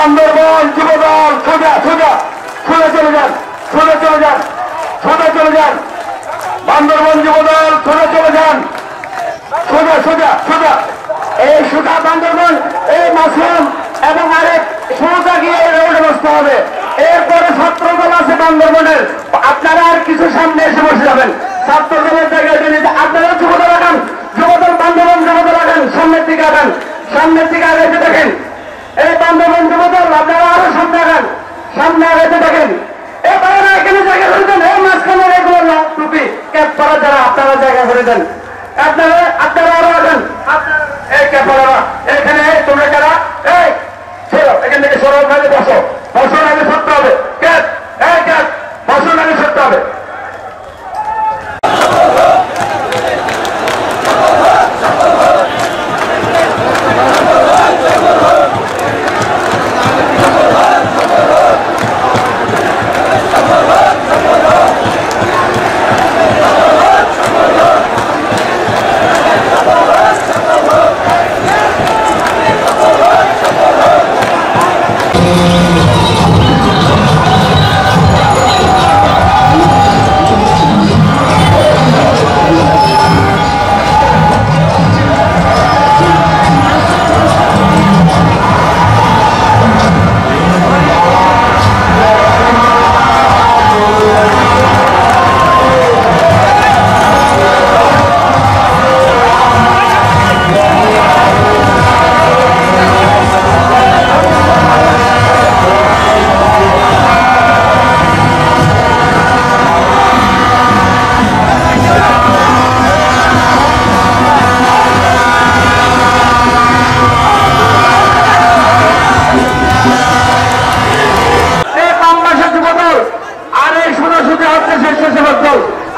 বান্দরবান যুবদল সোজা সোজা সোজা চলে যান, সোজা চলে যান, সোজা চলে যান। বান্দরবান যুবদল সোজা চলে যান, সোজা সোজা সোজা। এই সোজা বান্দরবান, এই মাসুম এবং আরেক সোজা গিয়ে রোডে বসতে হবে। এরপরে ছাত্রদল আছে বান্দরবানের, আপনারা আর কিছু সামনে এসে বসে যাবেন। ছাত্রদলের জায়গায় আপনারা যুবদল আগান, যুবদল বান্দরবান যুবদল আগান, সামনের দিকে আগান, সামনের দিকে আগাইতে দেখেন। এই বান্দরবান যুবদল আপনারা আরো সামনে আগান, সামনে আগাইতে দেখেন। এবারে এখানে জায়গা করে দেন, এই মাঝখানে এগুলো টুপি ক্যাপ পরা যারা আপনারা জায়গা করে দেন। আপনারা আরো আগান, এই ক্যাপ পরা এখানে তোমরা যারা এই সরো, এখান থেকে সরল ভাবে বসো, বসন আগে সরতে হবে। ক্যাপ এই ক্যাপ বসন আগে সরতে হবে।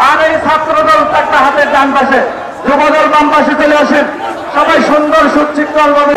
আর এই ছাত্রদল একটা হাতের ডান পাশে, যুবদল বাম পাশে চলে আসেন। সবাই সুন্দর সুচিত্র ভাবে